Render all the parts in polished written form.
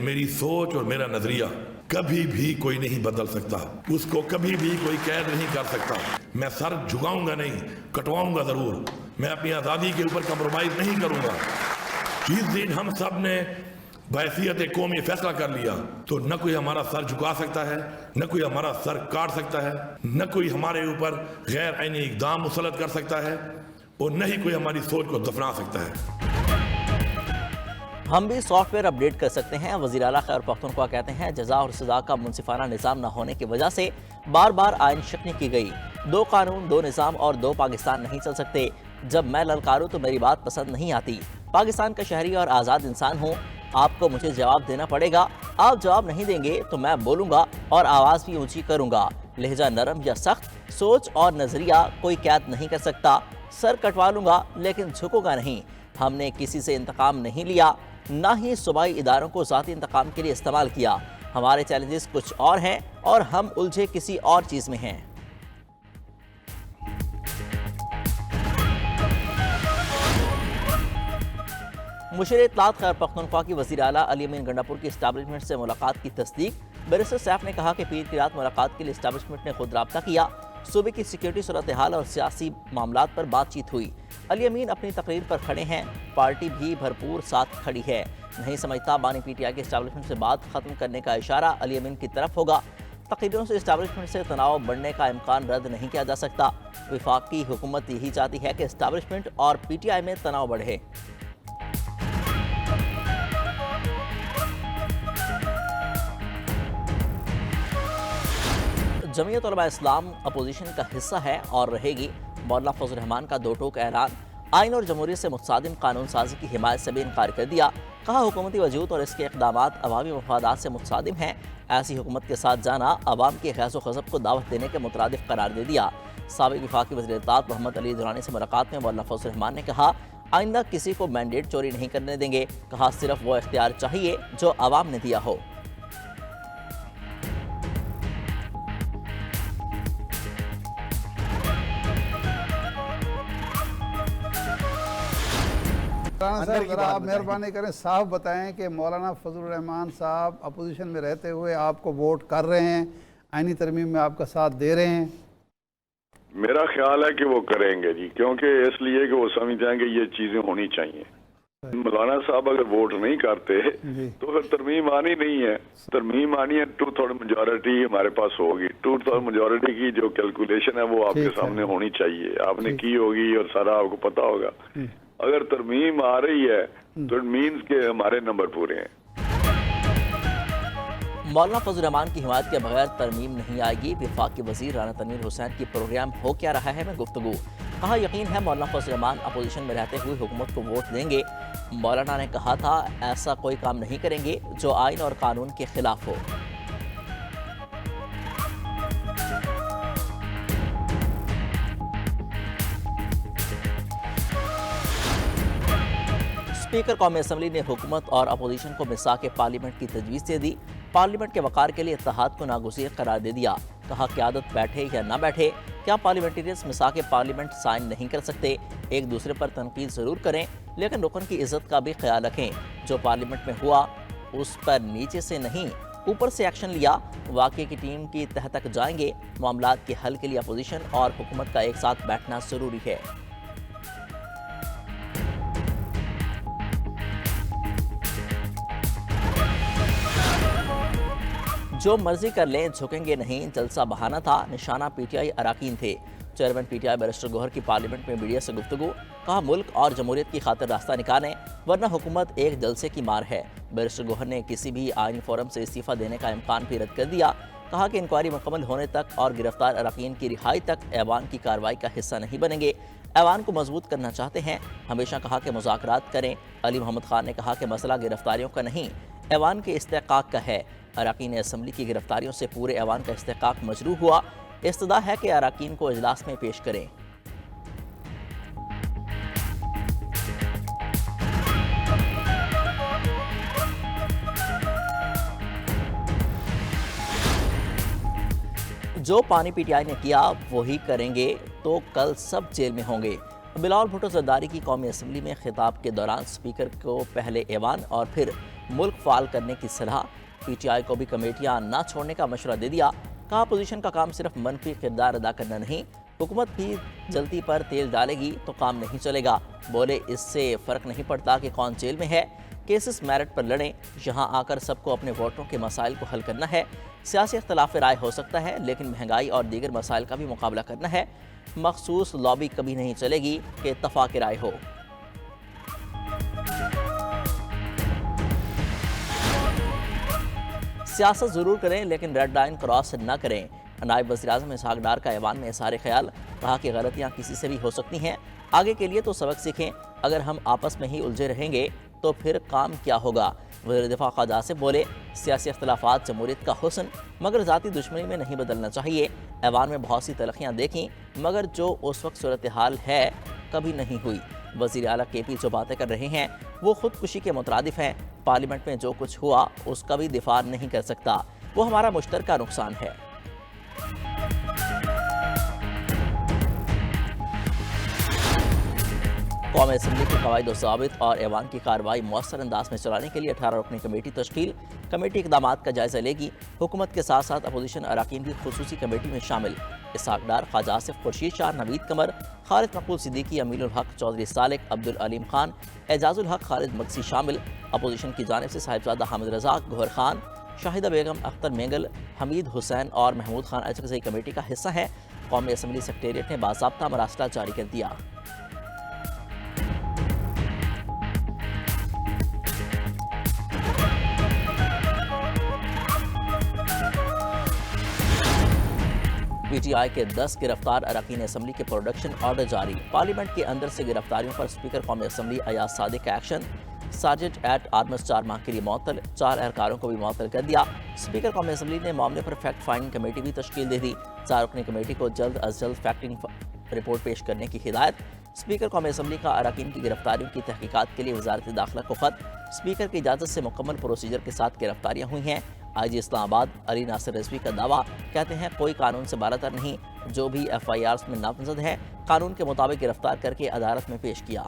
میری سوچ اور میرا نظریہ کبھی بھی کوئی نہیں بدل سکتا، اس کو کبھی بھی کوئی قید نہیں کر سکتا۔ میں سر جھکاؤں گا نہیں، کٹواؤں گا ضرور۔ میں اپنی آزادی کے اوپر کمپرومائز نہیں کروں گا۔ جس دن ہم سب نے بحیثیت قومی فیصلہ کر لیا تو نہ کوئی ہمارا سر جھکا سکتا ہے، نہ کوئی ہمارا سر کاٹ سکتا ہے، نہ کوئی ہمارے اوپر غیر عینی اقدام مسلط کر سکتا ہے، اور نہ ہی کوئی ہماری سوچ کو دفنا سکتا ہے۔ ہم بھی سافٹ ویئر اپڈیٹ کر سکتے ہیں، وزیر اعلیٰ خیبر پختونخوا کہتے ہیں جزا اور سزا کا منصفانہ نظام نہ ہونے کی وجہ سے بار بار آئین شکنی کی گئی۔ 2 قانون، 2 نظام اور 2 پاکستان نہیں چل سکتے۔ جب میں للکاروں تو میری بات پسند نہیں آتی۔ پاکستان کا شہری اور آزاد انسان ہوں، آپ کو مجھے جواب دینا پڑے گا۔ آپ جواب نہیں دیں گے تو میں بولوں گا اور آواز بھی اونچی کروں گا۔ لہجہ نرم یا سخت، سوچ اور نظریہ کوئی قید نہیں کر سکتا۔ سر کٹوا لوں گا لیکن جھکوں گا نہیں۔ ہم نے کسی سے انتقام نہیں لیا، نہ ہی صوبائی اداروں کو ذاتی انتقام کے لیے استعمال کیا۔ ہمارے چیلنجز کچھ اور ہیں اور ہم الجھے کسی اور چیز میں ہیں۔ مشیر اطلاعات خیبر پختونخوا کی وزیر اعلیٰ علی امین گنڈاپور کی اسٹیبلشمنٹ سے ملاقات کی تصدیق۔ بیرسٹر سیف نے کہا کہ پیر کی رات ملاقات کے لیے اسٹیبلشمنٹ نے خود رابطہ کیا۔ صوبے کی سیکیورٹی صورتحال اور سیاسی معاملات پر بات چیت ہوئی۔ علی امین اپنی تقریر پر کھڑے ہیں، پارٹی بھی بھرپور ساتھ کھڑی ہے۔ نہیں سمجھتا بانی پی ٹی آئی کے اسٹیبلشمنٹ سے بات ختم کرنے کا اشارہ علی امین کی طرف ہوگا۔ تقریروں سے اسٹیبلشمنٹ سے تناؤ بڑھنے کا امکان رد نہیں کیا جا سکتا۔ وفاقی حکومت یہی چاہتی ہے کہ اسٹیبلشمنٹ اور پی ٹی آئی میں تناؤ بڑھے۔ جمعیت علماء اسلام اپوزیشن کا حصہ ہے اور رہے گی۔ مولانا فضل الرحمان کا 2 ٹوک اعلان۔ آئین اور جمہوریت سے متصادم قانون سازی کی حمایت سے بھی انکار کر دیا۔ کہا حکومتی وجود اور اس کے اقدامات عوامی مفادات سے متصادم ہیں۔ ایسی حکومت کے ساتھ جانا عوام کے خیز و خزب کو دعوت دینے کے مترادف قرار دے دیا۔ سابق وفاقی وزیر اطلاعات محمد علی درانی سے ملاقات میں مولانا فضل الرحمان نے کہا آئندہ کسی کو مینڈیٹ چوری نہیں کرنے دیں گے۔ کہا صرف وہ اختیار چاہیے جو عوام نے دیا ہو۔ مولانا صاحب ذرا آپ مہربانی کریں، صاحب بتائیں کہ مولانا فضل الرحمان صاحب اپوزیشن میں رہتے ہوئے آپ کو ووٹ کر رہے ہیں، آئینی ترمیم میں آپ کا ساتھ دے رہے ہیں؟ میرا خیال ہے کہ وہ کریں گے جی، کیونکہ اس لیے کہ وہ سمجھتے ہیں کہ یہ چیزیں ہونی چاہیے۔ مولانا صاحب اگر ووٹ نہیں کرتے تو پھر ترمیم آنی نہیں ہے۔ ترمیم آنی ہے 2/3 میجورٹی ہمارے پاس ہوگی۔ 2/3 میجورٹی کی جو کیلکولیشن ہے وہ آپ کے سامنے ہونی چاہیے، آپ نے کی ہوگی اور سارا آپ کو پتا ہوگا۔ اگر ترمیم آ رہی ہے تو اٹ مینز کہ ہمارے نمبر پورے ہیں۔ مولانا فضل الرحمان کی حمایت کے بغیر ترمیم نہیں آئے گی۔ وفاقی وزیر رانا تنویر حسین کی پروگرام ہو کیا رہا ہے میں گفتگو۔ کہا یقین ہے مولانا فضل الرحمان اپوزیشن میں رہتے ہوئے حکومت کو ووٹ دیں گے۔ مولانا نے کہا تھا ایسا کوئی کام نہیں کریں گے جو آئین اور قانون کے خلاف ہو۔ اسپیکر قومی اسمبلی نے حکومت اور اپوزیشن کو میثاق پارلیمنٹ کی تجویز دے دی۔ پارلیمنٹ کے وقار کے لیے اتحاد کو ناگزیر قرار دے دیا۔ کہا قیادت بیٹھے یا نہ بیٹھے، کیا پارلیمنٹیرینز میثاق پارلیمنٹ سائن نہیں کر سکتے؟ ایک دوسرے پر تنقید ضرور کریں لیکن رکن کی عزت کا بھی خیال رکھیں۔ جو پارلیمنٹ میں ہوا اس پر نیچے سے نہیں اوپر سے ایکشن لیا۔ واقعے کی ٹیم کی تہ تک جائیں گے۔ معاملات کے حل کے لیے اپوزیشن اور حکومت کا ایک ساتھ بیٹھنا ضروری ہے۔ جو مرضی کر لیں جھکیں گے نہیں، جلسہ بہانہ تھا، نشانہ پی ٹی آئی اراکین تھے۔ Chairman P T I barrister Gohar کی پارلیمنٹ میں میڈیا سے گفتگو۔ کہا ملک اور جمہوریت کی خاطر راستہ نکالیں ورنہ حکومت ایک جلسے کی مار ہے۔ بیرسٹر گوہر نے کسی بھی آئینی فورم سے استعفیٰ دینے کا امکان بھی رد کر دیا۔ کہا کہ انکوائری مکمل ہونے تک اور گرفتار اراکین کی رہائی تک ایوان کی کارروائی کا حصہ نہیں بنیں گے۔ ایوان کو مضبوط کرنا چاہتے ہیں، ہمیشہ کہا کہ مذاکرات کریں۔ علی محمد خان نے کہا کہ مسئلہ گرفتاریوں کا نہیں، ایوان کے استحقاق کا ہے۔ اراکین اسمبلی کی گرفتاریوں سے پورے ایوان کا استحقاق مجروح ہوا۔ استدعا ہے کہ اراکین کو اجلاس میں پیش کریں۔ جو پانی پی ٹی آئی نے کیا وہی کریں گے تو کل سب جیل میں ہوں گے۔ بلاول بھٹو زرداری کی قومی اسمبلی میں خطاب کے دوران اسپیکر کو پہلے ایوان اور پھر ملک فعال کرنے کی صلاح، پی ٹی آئی کو بھی کمیٹیاں نہ چھوڑنے کا مشورہ دے دیا۔ کہا اپوزیشن کا کام صرف منفی کردار ادا کرنا نہیں، حکومت بھی جلدی پر تیل ڈالے گی تو کام نہیں چلے گا۔ بولے اس سے فرق نہیں پڑتا کہ کون جیل میں ہے، کیسز میرٹ پر لڑیں، یہاں آ کر سب کو اپنے ووٹروں کے مسائل کو حل کرنا ہے۔ سیاسی اختلاف رائے ہو سکتا ہے لیکن مہنگائی اور دیگر مسائل کا بھی مقابلہ کرنا ہے۔ مخصوص لابی کبھی نہیں چلے گی کہ اتفاق رائے ہو۔ سیاست ضرور کریں لیکن ریڈ لائن کراس نہ کریں۔ نائب وزیر اعظم اسحاق ڈار کا ایوان میں اظہار خیال، کہا کہ غلطیاں کسی سے بھی ہو سکتی ہیں، آگے کے لیے تو سبق سیکھیں، اگر ہم آپس میں ہی الجھے رہیں گے تو پھر کام کیا ہوگا۔ وزیر دفاع خواجہ آصف بولے، سیاسی اختلافات جمہوریت کا حسن مگر ذاتی دشمنی میں نہیں بدلنا چاہیے۔ ایوان میں بہت سی تلخیاں دیکھیں مگر جو اس وقت صورتحال ہے کبھی نہیں ہوئی۔ وزیر اعلیٰ کے پی جو باتیں کر رہے ہیں وہ خودکشی کے مترادف ہیں۔ پارلیمنٹ میں جو کچھ ہوا اس کا بھی دفاع نہیں کر سکتا، وہ ہمارا مشترکہ نقصان ہے۔ قومی اسمبلی کی قواعد و ضوابط اور ایوان کی کارروائی مؤثر انداز میں چلانے کے لیے 18 رکنی کمیٹی تشکیل۔ کمیٹی اقدامات کا جائزہ لے گی۔ حکومت کے ساتھ ساتھ اپوزیشن اراکین بھی خصوصی کمیٹی میں شامل۔ اسحاق ڈار، خواجہ آصف، خورشید شاہ، نوید قمر، خالد مقبول صدیقی، امین الحق چودھری سالک، عبدالعلیم خان، اعجاز الحق، خالد مقسی شامل۔ اپوزیشن کی جانب سے صاحبزادہ حامد رضا، گوہر خان، شاہدہ بیگم، اختر مینگل، حمید حسین اور محمود خان اچکزئی کمیٹی کا حصہ ہیں۔ قومی اسمبلی سیکریٹریٹ نے باضابطہ مراسلہ جاری کر دیا۔ پی ٹی آئی کے 10 گرفتار اراکین اسمبلی کے پروڈکشن آرڈر جاری۔ پارلیمنٹ کے اندر سے گرفتاریوں پر اسپیکر قومی اسمبلی ایاز صادق کا ایکشن، سارجنٹ ایٹ آرمز 4 ماہ کے لیے معطل، 4 اہلکاروں کو بھی معطل کر دیا۔ اسپیکر قومی اسمبلی نے معاملے پر فیکٹ فائنڈنگ کمیٹی بھی تشکیل دے دی۔ 4 رکنی کمیٹی کو جلد از جلد فیکٹنگ رپورٹ پیش کرنے کی ہدایت۔ اسپیکر قومی اسمبلی کا اراکین کی گرفتاریوں کی تحقیقات کے لیے وزارت داخلہ کو خط۔ اسپیکر کی اجازت سے مکمل پروسیجر کے ساتھ گرفتاریاں ہوئی ہیں۔ آئی جی اسلام آباد علی ناصر رضوی کا دعویٰ، کہتے ہیں کوئی قانون سے بالاتر نہیں، جو بھی ایف آئی آرز میں نامزد ہے قانون کے مطابق گرفتار کر کے عدالت میں پیش کیا۔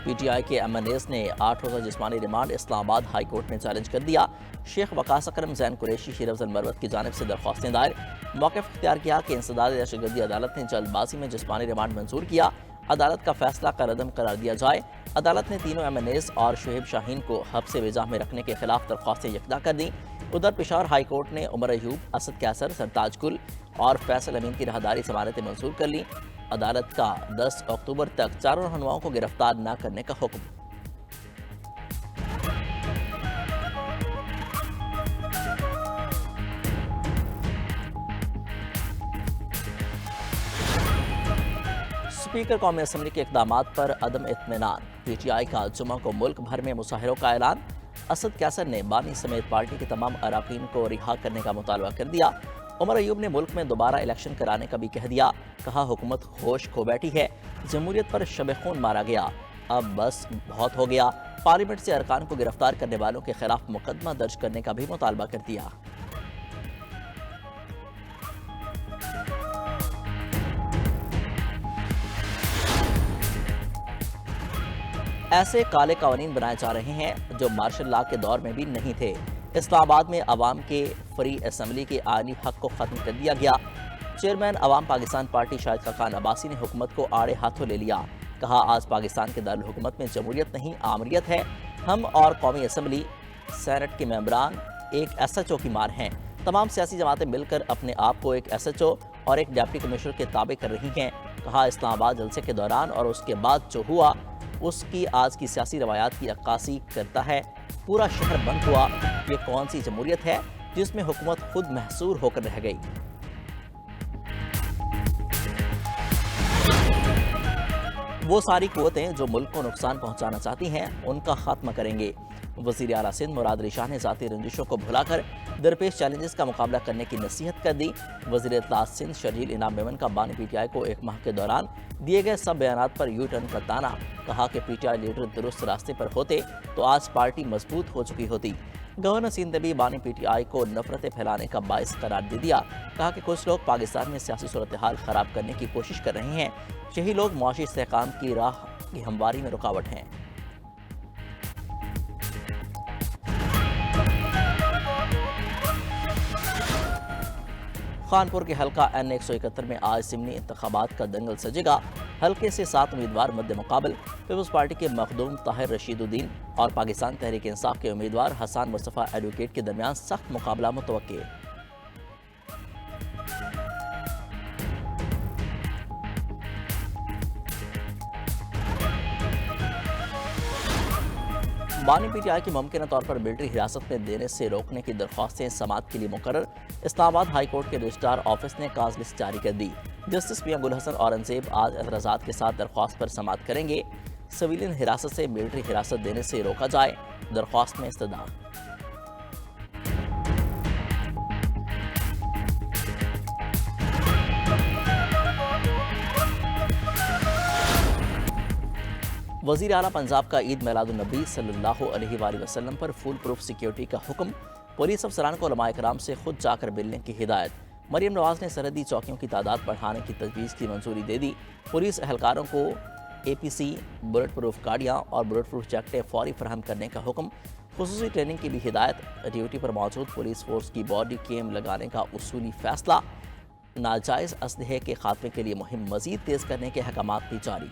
پی ٹی آئی کے ایم این ایز نے 8 روزہ جسمانی ریمانڈ اسلام آباد ہائی کورٹ میں چیلنج کر دیا۔ شیخ وقاص اکرم، زین قریشی، شیر افضل مروت کی جانب سے درخواستیں دائر۔ موقف اختیار کیا کہ انسداد دہشت گردی عدالت نے جلد بازی میں جسمانی ریمانڈ منظور کیا، عدالت کا فیصلہ کالعدم قرار دیا جائے۔ عدالت نے تینوں ایم این ایز اور شعیب شاہین کو حبس وجاہ میں رکھنے کے خلاف درخواستیں یکجا کر دیں۔ ادھر پشاور ہائی کورٹ نے عمر ایوب، اسد کیسر، سرتاج گل اور فیصل امین کی راہداری ضمانتیں منظور کر لیں۔ عدالت کا 10 اکتوبر تک چاروں رہنماؤں کو گرفتار نہ کرنے کا حکم۔ اسپیکر قومی اسمبلی کے اقدامات پر عدم اطمینان، پی ٹی آئی کا جمعہ کو ملک بھر میں مظاہروں کا اعلان۔ اسد کیسر نے بانی سمیت پارٹی کے تمام اراکین کو رہا کرنے کا مطالبہ کر دیا۔ عمر ایوب نے ملک میں دوبارہ الیکشن کرانے کا بھی کہہ دیا، کہا حکومت ہوش کھو بیٹھی ہے، جمہوریت پر شب خون مارا گیا، اب بس بہت ہو گیا۔ پارلیمنٹ سے ارکان کو گرفتار کرنے والوں کے خلاف مقدمہ درج کرنے کا بھی مطالبہ کر دیا۔ ایسے کالے قوانین بنائے جا رہے ہیں جو مارشل لا کے دور میں بھی نہیں تھے۔ اسلام آباد میں عوام کے فری اسمبلی کے آئینی حق کو ختم کر دیا گیا۔ چیئرمین عوام پاکستان پارٹی شاہد خاقان عباسی نے حکومت کو آڑے ہاتھوں لے لیا، کہا آج پاکستان کے دارالحکومت میں جمہوریت نہیں آمریت ہے، ہم اور قومی اسمبلی سینٹ کے ممبران ایک ایس ایچ او کی مار ہیں، تمام سیاسی جماعتیں مل کر اپنے آپ کو ایک ایس ایچ او اور ایک ڈپٹی کمشنر کے تابع کر رہی ہیں، کہا اسلام آباد جلسے کے دوران اور اس کے بعد جو ہوا اس کی آج کی سیاسی روایات کی عکاسی کرتا ہے، پورا شہر بند ہوا، یہ کون سی جمہوریت ہے جس میں حکومت خود محصور ہو کر رہ گئی۔ وہ ساری قوتیں جو ملک کو نقصان پہنچانا چاہتی ہیں ان کا خاتمہ کریں گے۔ وزیر اعلیٰ سندھ مراد علی شاہ نے ذاتی رنجشوں کو بھلا کر درپیش چیلنجز کا مقابلہ کرنے کی نصیحت کر دی۔ وزیر اطلاعات سندھ شرجیل انعام میمن کا بانی پی ٹی آئی کو 1 ماہ کے دوران دیے گئے سب بیانات پر یو ٹرن کا تانا، کہا کہ پی ٹی آئی لیڈر درست راستے پر ہوتے تو آج پارٹی مضبوط ہو چکی ہوتی۔ گورنر سندھ نے بھی بانی پی ٹی آئی کو نفرتیں پھیلانے کا باعث قرار دے دیا، کہا کہ کچھ لوگ پاکستان میں سیاسی صورتحال خراب کرنے کی کوشش کر رہے ہیں، یہی لوگ معاشی استحکام کی راہ کی ہمواری میں رکاوٹ ہیں۔ خانپور کے حلقہ N 171 میں آج ضمنی انتخابات کا دنگل سجے گا۔ حلقے سے 7 امیدوار مد مقابل پیپلز پارٹی کے مخدوم طاہر رشید الدین اور پاکستان تحریک انصاف کے امیدوار حسان مصطفیٰ ایڈوکیٹ کے درمیان سخت مقابلہ متوقع۔ بانی پی ٹی آئی کی ممکنہ طور پر ملٹری حراست میں دینے سے روکنے کی درخواستیں سماعت کے لیے مقرر۔ اسلام آباد ہائی کورٹ کے رجسٹرار آفس نے کاز لسٹ جاری کر دی۔ جسٹس میاں گل حسن اورنگزیب آج اعتراضات کے ساتھ درخواست پر سماعت کریں گے۔ سویلین حراست سے ملٹری حراست دینے سے روکا جائے، درخواست میں استدعا۔ وزیر اعلیٰ پنجاب کا عید میلاد النبی صلی اللہ علیہ وآلہ وسلم پر فول پروف سیکیورٹی کا حکم، پولیس افسران کو علماء کرام سے خود جا کر ملنے کی ہدایت۔ مریم نواز نے سرحدی چوکیوں کی تعداد بڑھانے کی تجویز کی منظوری دے دی۔ پولیس اہلکاروں کو APC، بلٹ پروف گاڑیاں اور بلٹ پروف جیکٹیں فوری فراہم کرنے کا حکم، خصوصی ٹریننگ کی بھی ہدایت۔ ڈیوٹی پر موجود پولیس فورس کی باڈی کیم لگانے کا اصولی فیصلہ۔ ناجائز اسلحے کے خاتمے کے لیے مہم مزید تیز کرنے کے احکامات بھی جاری۔